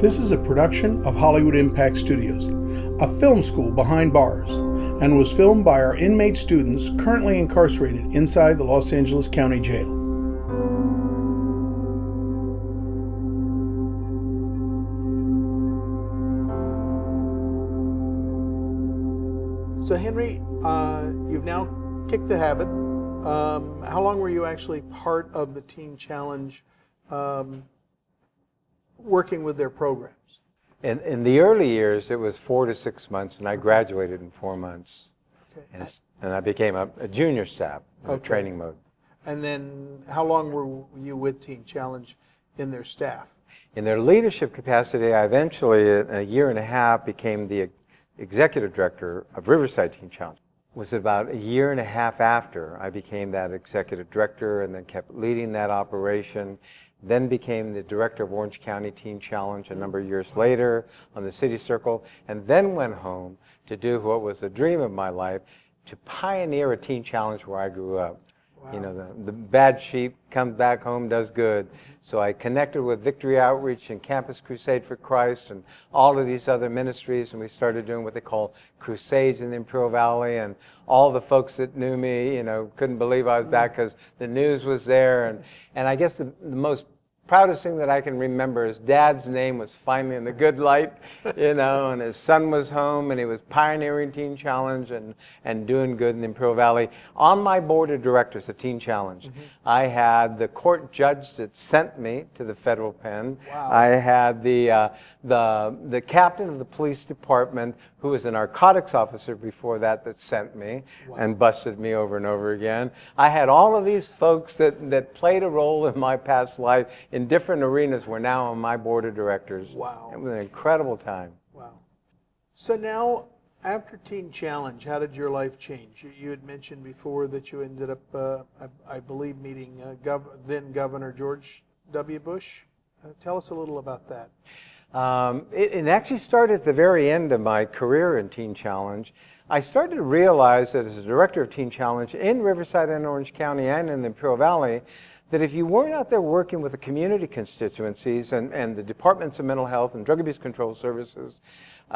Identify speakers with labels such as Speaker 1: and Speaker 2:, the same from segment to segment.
Speaker 1: This is a production of Hollywood Impact Studios, a film school behind bars, and was filmed by our inmate students currently incarcerated inside the Los Angeles County Jail. So Henry, you've now kicked the habit. How long were you actually part of the Teen Challenge, working with their programs?
Speaker 2: In the early years, it was 4 to 6 months, and I graduated in 4 months. Okay. And I became a junior staff in training mode.
Speaker 1: And then how long were you with Teen Challenge in their staff?
Speaker 2: In their leadership capacity, I eventually, in a year and a half, became the executive director of Riverside Teen Challenge. It was about a year and a half after I became that executive director and then kept leading that operation, then became the director of Orange County Teen Challenge a number of years later on the city circle, and then went home to do what was a dream of my life, to pioneer a teen challenge where I grew up. Wow. You know, the bad sheep comes back home, does good. So I connected with Victory Outreach and Campus Crusade for Christ and all of these other ministries, and we started doing what they call crusades in the Imperial Valley, and all the folks that knew me, you know, couldn't believe I was back because the news was there. And I guess the most proudest thing that I can remember is Dad's name was finally in the good light, you know, and his son was home, and he was pioneering Teen Challenge and doing good in the Imperial Valley. On my board of directors at Teen Challenge, I had the court judge that sent me to the federal pen. Wow. I had the captain of the police department, who was a narcotics officer before that sent me. Wow. And busted me over and over again. I had all of these folks that played a role in my past life in different arenas were now on my board of directors. Wow. It was an incredible time. Wow.
Speaker 1: So now, after Teen Challenge, how did your life change? You had mentioned before that you ended up, I believe, meeting then Governor George W. Bush. Tell us a little about that.
Speaker 2: It actually started at the very end of my career in Teen Challenge. I started to realize that as a director of Teen Challenge in Riverside and Orange County and in the Imperial Valley, that if you weren't out there working with the community constituencies and the departments of mental health and drug abuse control services,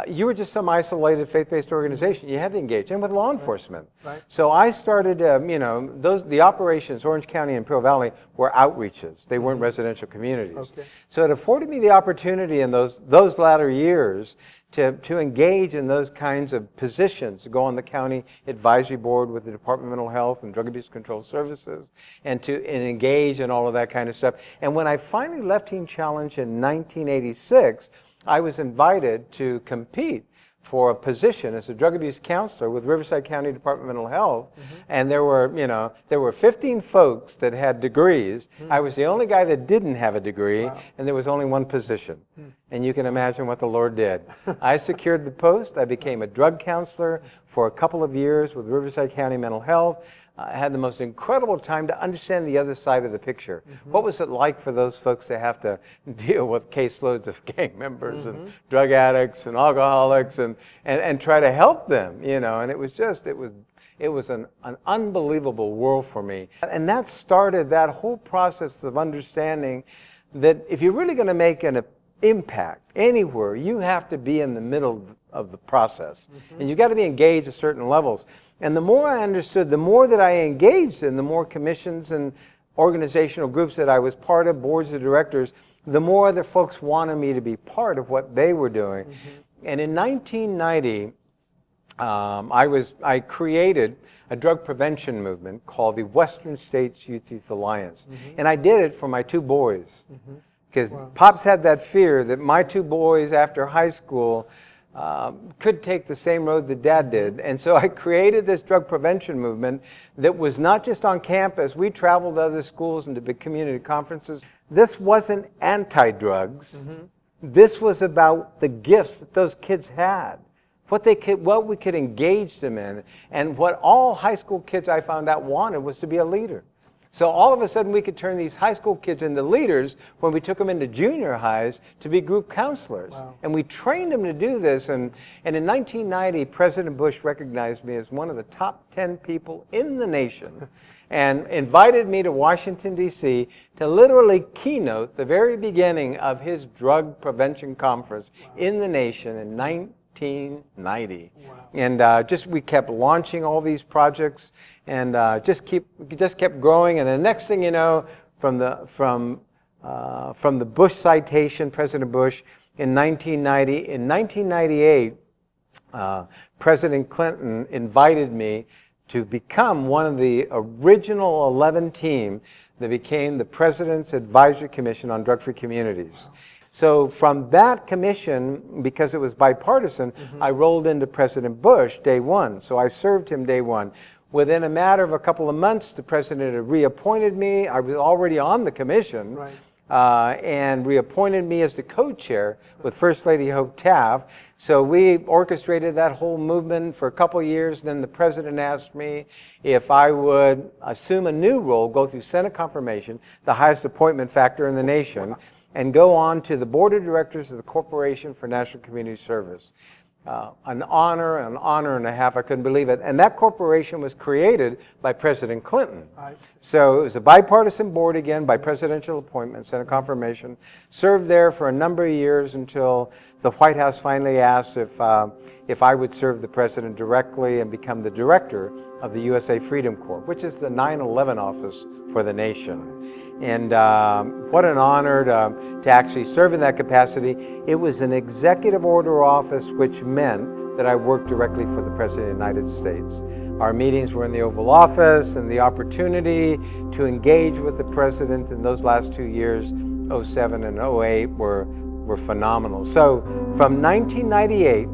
Speaker 2: you were just some isolated faith-based organization. You had to engage, and with law enforcement. Right. So I started, you know, the operations, Orange County and Imperial Valley, were outreaches. They weren't residential communities. Okay. So it afforded me the opportunity in those latter years to engage in those kinds of positions, to go on the county advisory board with the Department of Mental Health and Drug Abuse Control Services, and engage in all of that kind of stuff. And when I finally left Teen Challenge in 1986, I was invited to compete for a position as a drug abuse counselor with Riverside County Department of Mental Health. And there were 15 folks that had degrees. I was the only guy that didn't have a degree. Wow. And there was only one position. And you can imagine what the Lord did. I secured the post. I became a drug counselor for a couple of years with Riverside County Mental Health. I had the most incredible time to understand the other side of the picture. What was it like for those folks to have to deal with caseloads of gang members and drug addicts and alcoholics and try to help them, you know? And it was an unbelievable world for me. And that started that whole process of understanding that if you're really going to make an impact anywhere, you have to be in the middle of the process. And you've got to be engaged at certain levels. And the more I understood, the more that I engaged in, the more commissions and organizational groups that I was part of, boards of directors, the more other folks wanted me to be part of what they were doing. And in 1990, I created a drug prevention movement called the Western States Youth Alliance. And I did it for my two boys. Because Pops had that fear that my two boys after high school could take the same road that Dad did. And so I created this drug prevention movement that was not just on campus. We traveled to other schools and to big community conferences. This wasn't anti-drugs. This was about the gifts that those kids had, what we could engage them in. And what all high school kids, I found out, wanted was to be a leader. So all of a sudden we could turn these high school kids into leaders when we took them into junior highs to be group counselors. Wow. And we trained them to do this. And in 1990, President Bush recognized me as one of the top 10 people in the nation and invited me to Washington, D.C. to literally keynote the very beginning of his drug prevention conference in the nation in 1990.
Speaker 1: Wow.
Speaker 2: And we kept launching all these projects, and just kept growing. And the next thing you know, from the Bush citation, President Bush, in 1998, President Clinton invited me to become one of the original 11 team that became the President's Advisory Commission on Drug-Free Communities. So from that commission, because it was bipartisan, I rolled into President Bush day one. So I served him day one. Within a matter of a couple of months, the president had reappointed me. I was already on the commission.
Speaker 1: Right.
Speaker 2: And reappointed me as the co-chair with First Lady Hope Taft. So we orchestrated that whole movement for a couple of years. Then the president asked me if I would assume a new role, go through Senate confirmation, the highest appointment factor in the nation, and go on to the board of directors of the Corporation for National Community Service. An honor and a half. I couldn't believe it. And that corporation was created by President Clinton. So it was a bipartisan board again, by presidential appointment, Senate confirmation. Served there for a number of years until the White House finally asked if I would serve the president directly and become the director of the USA Freedom Corps, which is the 9/11 office for the nation. And what an honor to actually serve in that capacity. It was an executive order office, which meant that I worked directly for the President of the United States. Our meetings were in the Oval Office, and the opportunity to engage with the President in those last 2 years, 07 and 08, were phenomenal. So from 1998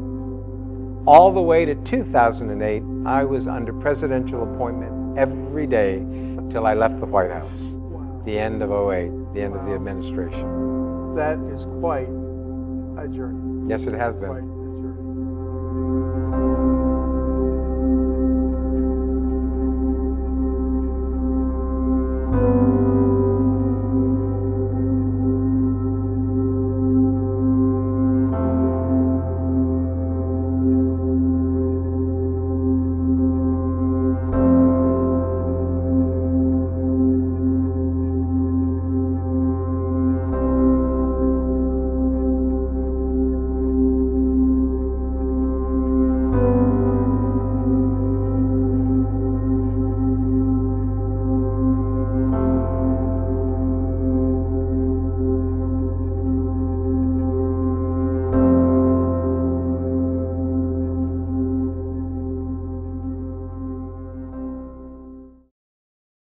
Speaker 2: all the way to 2008, I was under presidential appointment every day till I left the White House. The end of 08, the end of the administration.
Speaker 1: That is quite a journey.
Speaker 2: Yes, it has been.
Speaker 1: Quite